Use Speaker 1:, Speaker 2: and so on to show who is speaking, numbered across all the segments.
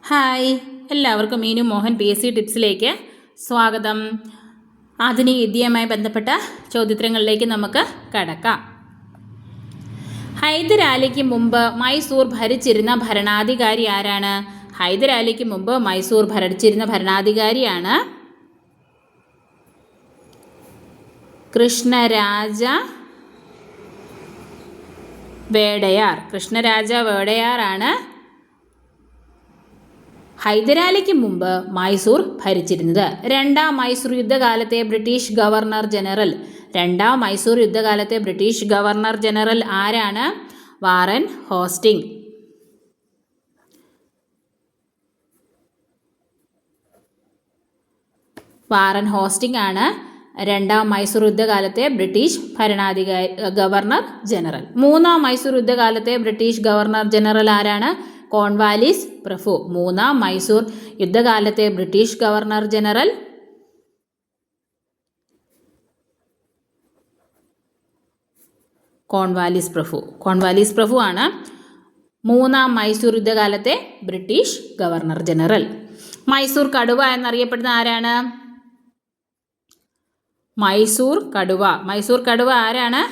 Speaker 1: Hi, എല്ലാവർക്കും Meenu Mohan PSC ടിപ്സിലേക്ക് സ്വാഗതം. ആധുനിക ഇന്ത്യയുമായി ബന്ധപ്പെട്ട ചോദ്യോത്തരങ്ങളിലേക്ക് നമുക്ക് കടക്കാം. ഹൈദരാലിക്ക് മുമ്പ് മൈസൂർ ഭരിച്ചിരുന്ന ഭരണാധികാരി ആരാണ്? ഹൈദരാലിക്ക് മുമ്പ് മൈസൂർ ഭരിച്ചിരുന്ന ഭരണാധികാരിയാണ് കൃഷ്ണരാജ വേഡയാർ. കൃഷ്ണരാജ വേഡയാറാണ് ഹൈദരാലിക്ക് മുമ്പ് മൈസൂർ ഭരിച്ചിരുന്നത്. രണ്ടാം മൈസൂർ യുദ്ധകാലത്തെ ബ്രിട്ടീഷ് ഗവർണർ ജനറൽ ആരാണ്? Warren Hastings. വാറൻ ഹോസ്റ്റിംഗ് ആണ് രണ്ടാം മൈസൂർ യുദ്ധകാലത്തെ ബ്രിട്ടീഷ് ഗവർണർ ജനറൽ. മൂന്നാം മൈസൂർ യുദ്ധകാലത്തെ ബ്രിട്ടീഷ് ഗവർണർ ജനറൽ ആരാണ്? കോൺവാലിസ് പ്രഭു. മൂന്നാം മൈസൂർ യുദ്ധകാലത്തെ ബ്രിട്ടീഷ് ഗവർണർ ജനറൽ കോൺവാലിസ് പ്രഭു ആണ് മൂന്നാം മൈസൂർ യുദ്ധകാലത്തെ ബ്രിട്ടീഷ് ഗവർണർ ജനറൽ. മൈസൂർ കടുവ എന്നറിയപ്പെടുന്ന ആരാണ്? മൈസൂർ കടുവ ആരാണ്?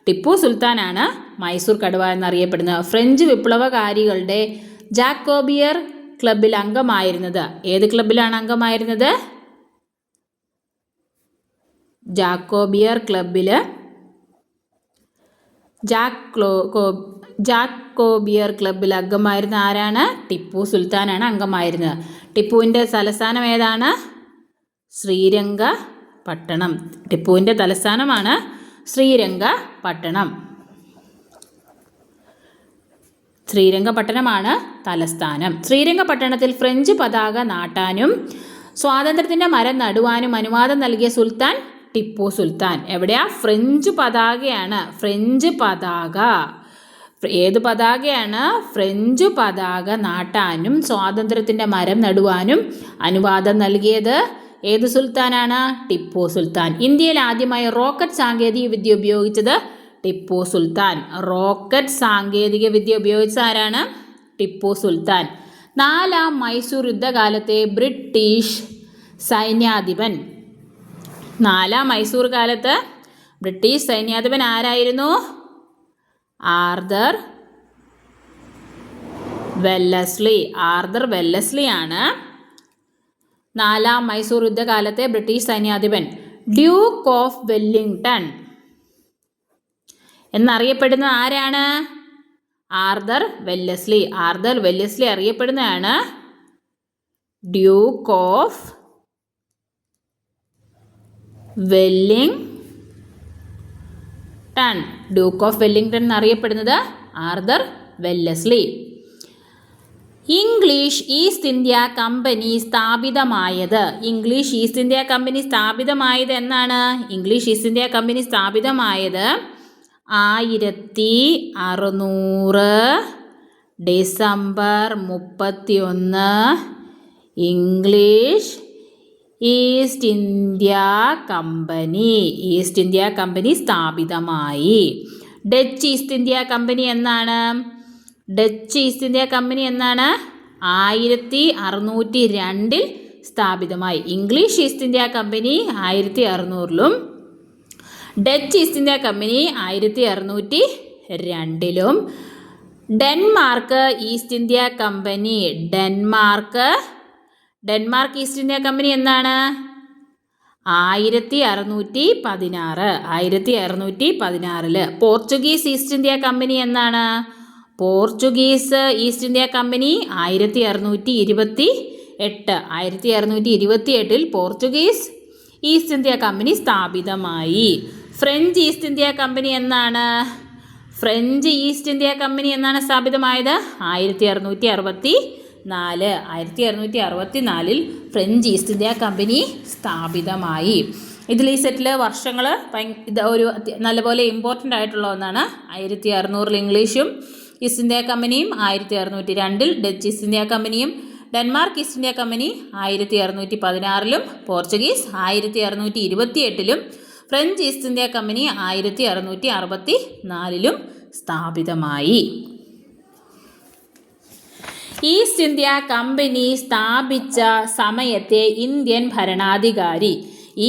Speaker 1: ടിപ്പു സുൽത്താനാണ് മൈസൂർ കടുവ എന്നറിയപ്പെടുന്നത്. ഫ്രഞ്ച് വിപ്ലവകാരികളുടെ ജാക്കോബിയർ ക്ലബിൽ അംഗമായിരുന്നത്. ഏത് ക്ലബിലാണ് അംഗമായിരുന്നത്? ജാക്കോബിയർ ക്ലബിൽ അംഗമായിരുന്ന ആരാണ്? ടിപ്പു സുൽത്താനാണ് അംഗമായിരുന്നത്. ടിപ്പുവിൻ്റെ തലസ്ഥാനം ഏതാണ്? ശ്രീരംഗപട്ടണം. ടിപ്പുവിൻ്റെ തലസ്ഥാനമാണ് ശ്രീരംഗപട്ടണമാണ് തലസ്ഥാനം. ശ്രീരംഗപട്ടണത്തിൽ ഫ്രഞ്ച് പതാക നാട്ടാനും സ്വാതന്ത്ര്യത്തിൻ്റെ മരം നടുവാനും അനുവാദം നൽകിയ സുൽത്താൻ ടിപ്പു സുൽത്താൻ. എവിടെയാ? ഫ്രഞ്ച് പതാകയാണ്. ഏത് പതാകയാണ്? ഫ്രഞ്ച് പതാക നാട്ടാനും സ്വാതന്ത്ര്യത്തിൻ്റെ മരം നടുവാനും അനുവാദം നൽകിയത് ഏത് സുൽത്താനാണ്? ടിപ്പു സുൽത്താൻ. ഇന്ത്യയിൽ ആദ്യമായി റോക്കറ്റ് സാങ്കേതിക വിദ്യ ഉപയോഗിച്ചത് ടിപ്പു സുൽത്താൻ. ഉപയോഗിച്ച ആരാണ്? ടിപ്പു സുൽത്താൻ. നാലാം മൈസൂർ യുദ്ധകാലത്തെ ബ്രിട്ടീഷ് സൈന്യാധിപൻ. നാലാം മൈസൂർ കാലത്ത് ബ്രിട്ടീഷ് സൈന്യാധിപൻ ആരായിരുന്നു? ആർതർ വെല്ലസ്ലി ആണ് നാലാം മൈസൂർ യുദ്ധകാലത്തെ ബ്രിട്ടീഷ് സൈന്യാധിപൻ. ഡ്യൂക്ക് ഓഫ് വെല്ലിംഗ്ടൺ എന്നറിയപ്പെടുന്ന ആരാണ്? ആർതർ വെല്ലസ്ലി അറിയപ്പെടുന്നതാണ് ഡ്യൂക്ക് ഓഫ് വെല്ലിംഗ്ടൺ എന്നറിയപ്പെടുന്നത് Arthur Wellesley. English East India company സ്ഥാപിതമായത് എന്നാണ്? ഇംഗ്ലീഷ് ഈസ്റ്റ് ഇന്ത്യ കമ്പനി സ്ഥാപിതമായത് 1600 December 31 English East India company സ്ഥാപിതമായി. ഡച്ച് ഈസ്റ്റ് ഇന്ത്യ കമ്പനി എന്നാണ്? 1602 സ്ഥാപിതമായി. ഇംഗ്ലീഷ് ഈസ്റ്റ് ഇന്ത്യ കമ്പനി 1600-ലും ഡച്ച് ഈസ്റ്റ് ഇന്ത്യ കമ്പനി 1602-ലും. Denmark East India East India company എന്നാണ്? 1616. Portuguese East India company എന്നാണ്? Portuguese East India company 1628 Portuguese East India company സ്ഥാപിതമായി. French East India company എന്നാണ്? French East India company എന്നാണ് സ്ഥാപിതമായത്? 1664 French East India company സ്ഥാപിതമായി. ഇതിൽ ഈ സെറ്റിൽ വർഷങ്ങൾ ഒരു നല്ലപോലെ ഇമ്പോർട്ടൻ്റ് ആയിട്ടുള്ള ഒന്നാണ്. 1600 ഇംഗ്ലീഷും ഈസ്റ്റ് ഇന്ത്യ കമ്പനിയും, 1602 ഡച്ച് ഈസ്റ്റ് ഇന്ത്യ കമ്പനിയും, ഡെൻമാർക്ക് ഈസ്റ്റ് ഇന്ത്യ കമ്പനി 1616-ലും, പോർച്ചുഗീസ് 1628-ലും, ഫ്രഞ്ച് ഈസ്റ്റ് ഇന്ത്യ കമ്പനി 1664-ലും സ്ഥാപിതമായി. ഈസ്റ്റ് ഇന്ത്യ കമ്പനി സ്ഥാപിച്ച സമയത്തെ ഇന്ത്യൻ ഭരണാധികാരി.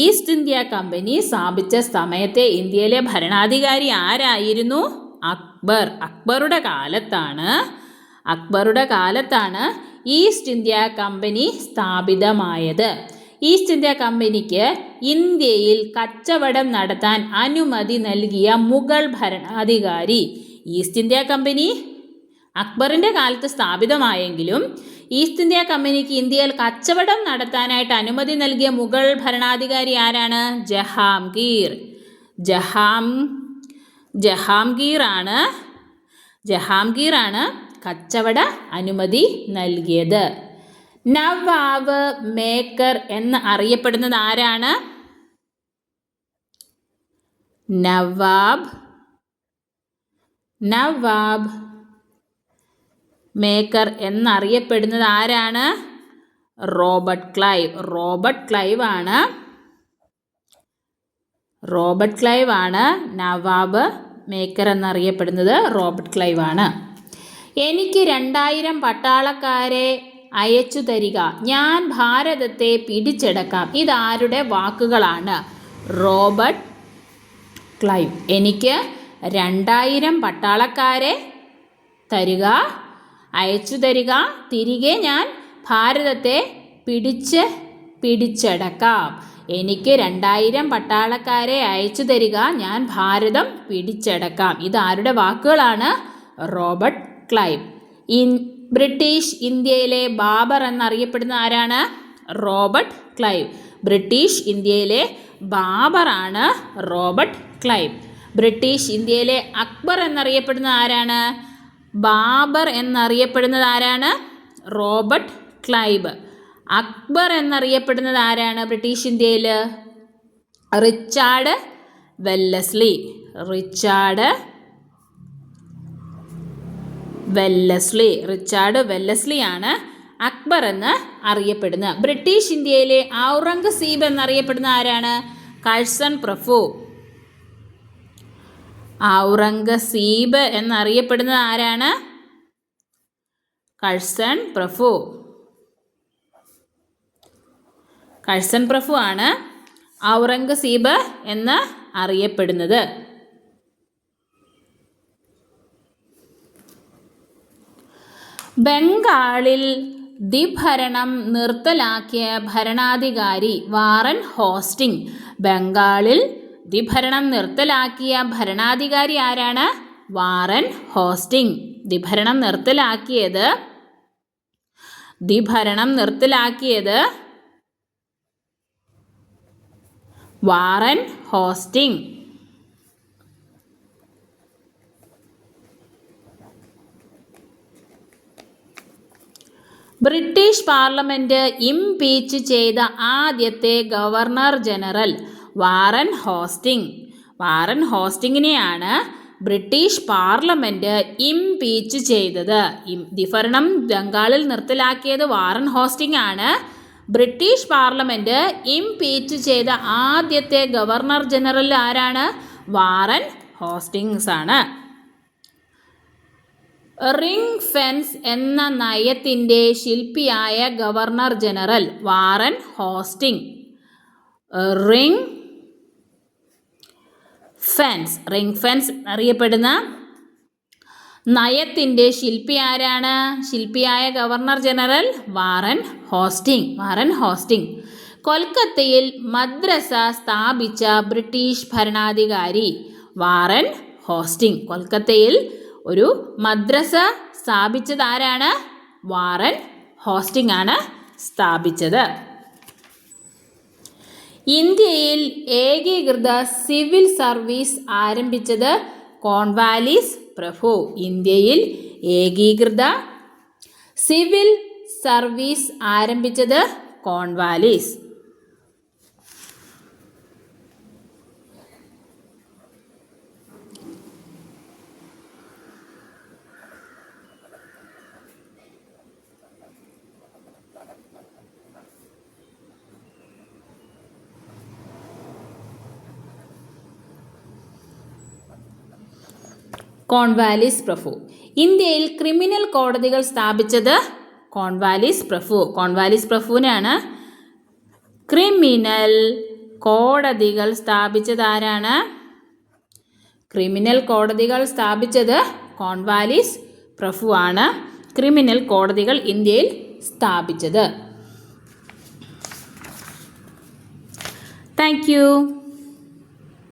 Speaker 1: ഈസ്റ്റ് ഇന്ത്യ കമ്പനി സ്ഥാപിച്ച സമയത്തെ ഇന്ത്യയിലെ ഭരണാധികാരി ആരായിരുന്നു? അക്ബർ. അക്ബറുടെ കാലത്താണ് ഈസ്റ്റ് ഇന്ത്യ കമ്പനി സ്ഥാപിതമായത്. ഈസ്റ്റ് ഇന്ത്യ കമ്പനിക്ക് ഇന്ത്യയിൽ കച്ചവടം നടത്താൻ അനുമതി നൽകിയ മുഗൾ ഭരണാധികാരി. ഈസ്റ്റ് ഇന്ത്യ കമ്പനി അക്ബറിൻ്റെ കാലത്ത് സ്ഥാപിതമായെങ്കിലും ഈസ്റ്റ് ഇന്ത്യ കമ്പനിക്ക് ഇന്ത്യയിൽ കച്ചവടം നടത്താനായിട്ട് അനുമതി നൽകിയ മുഗൾ ഭരണാധികാരി ആരാണ്? ജഹാംഗീറാണ് കച്ചവട അനുമതി നൽകിയത്. നവാബ് മേക്കർ എന്ന് അറിയപ്പെടുന്നത് ആരാണ്? നവാബ് മേക്കർ എന്നറിയപ്പെടുന്നത് ആരാണ്? റോബർട്ട് ക്ലൈവ് ആണ് നവാബ് മേക്കർ എന്നറിയപ്പെടുന്നത്. റോബർട്ട് ക്ലൈവ് ആണ്. എനിക്ക് 2000 പട്ടാളക്കാരെ അയച്ചു തരിക, ഞാൻ ഭാരതത്തെ പിടിച്ചെടുക്കാം. ഇതാരുടെ വാക്കുകളാണ്? Robert Clive. എനിക്ക് 2000 പട്ടാളക്കാരെ അയച്ചു തരിക, തിരികെ ഞാൻ ഭാരതത്തെ പിടിച്ചെടുക്കാം. എനിക്ക് 2000 പട്ടാളക്കാരെ അയച്ചു തരിക, ഞാൻ ഭാരതം പിടിച്ചെടുക്കാം. ഇതാരുടെ വാക്കുകളാണ്? Robert Clive. ബ്രിട്ടീഷ് ഇന്ത്യയിലെ ബാബർ എന്നറിയപ്പെടുന്ന ആരാണ്? Robert Clive. ബ്രിട്ടീഷ് ഇന്ത്യയിലെ ബാബറാണ് റോബർട്ട് ക്ലൈവ്. ബ്രിട്ടീഷ് ഇന്ത്യയിലെ അക്ബർ എന്നറിയപ്പെടുന്ന ആരാണ്? ബാബർ എന്നറിയപ്പെടുന്നത് ആരാണ്? Robert Clive. അക്ബർ എന്നറിയപ്പെടുന്നത് ആരാണ് ബ്രിട്ടീഷ് ഇന്ത്യയിൽ? റിച്ചാർഡ് വെല്ലസ്ലി ആണ് അക്ബർ എന്ന് അറിയപ്പെടുന്നത്. ബ്രിട്ടീഷ് ഇന്ത്യയിലെ ഔറംഗസീബ് എന്നറിയപ്പെടുന്ന ആരാണ്? കഴ്സൺ പ്രഭു. ഔറംഗസീബ് എന്നറിയപ്പെടുന്നത് ആരാണ്? കഴ്സൺ പ്രഭു ആണ് ഔറംഗസീബ് എന്ന് അറിയപ്പെടുന്നത്. ബംഗാളിൽ ദ്വിഭരണം നിർത്തലാക്കിയ ഭരണാധികാരി വാറൻ ഹോസ്റ്റിംഗ്. ബംഗാളിൽ ദ്വിഭരണം നിർത്തലാക്കിയ ഭരണാധികാരി ആരാണ്? Warren Hastings. ദ്വിഭരണം നിർത്തലാക്കിയത് Warren Hastings. British parliament impeach ചെയ്ത ആദ്യത്തെ ഗവർണർ ജനറൽ വാറൻ ഹോസ്റ്റിങ്ങിനെയാണ് ബ്രിട്ടീഷ് പാർലമെന്റ് ഇംപീച്ച് ചെയ്തത്. ദ്വിഭരണം ബംഗാളിൽ നിർത്തലാക്കിയത് വാറൻ ഹോസ്റ്റിംഗ് ആണ്. ബ്രിട്ടീഷ് പാർലമെന്റ് ഇംപീച്ച് ചെയ്ത ആദ്യത്തെ ഗവർണർ ജനറൽ ആരാണ്? വാറൻ ഹോസ്റ്റിങ്സ് ആണ്. റിംഗ് ഫെൻസ് എന്ന നയത്തിൻ്റെ ശില്പിയായ governor general Warren Hastings. Ring fence അറിയപ്പെടുന്ന നയത്തിൻ്റെ ശില്പി ആരാണ്? ശില്പിയായ ഗവർണർ ജനറൽ വാറൻ ഹോസ്റ്റിംഗ്. കൊൽക്കത്തയിൽ മദ്രസ സ്ഥാപിച്ച ബ്രിട്ടീഷ് ഭരണാധികാരി വാറൻ ഹോസ്റ്റിംഗ്. കൊൽക്കത്തയിൽ ഒരു മദ്രസ സ്ഥാപിച്ചത് ആരാണ്? വാറൻ ഹോസ്റ്റിംഗ് ആണ് സ്ഥാപിച്ചത്. ഇന്ത്യയിൽ ഏകീകൃത സിവിൽ സർവീസ് ആരംഭിച്ചത് കോൺവാലിസ് പ്രഭു. ഇന്ത്യയിൽ ഏകീകൃത സിവിൽ സർവീസ് ആരംഭിച്ചത് കോൺവാലിസ്. കോൺവാലിസ് പ്രഭു. ഇന്ത്യയിൽ ക്രിമിനൽ കോടതികൾ സ്ഥാപിച്ചത് കോൺവാലിസ് പ്രഭു. കോൺവാലിസ് പ്രഭുവിനാണ്. ക്രിമിനൽ കോടതികൾ സ്ഥാപിച്ചത് ആരാണ്? ക്രിമിനൽ കോടതികൾ സ്ഥാപിച്ചത് കോൺവാലിസ് പ്രഭുവാണ്. ക്രിമിനൽ കോടതികൾ ഇന്ത്യയിൽ സ്ഥാപിച്ചത്. Thank you.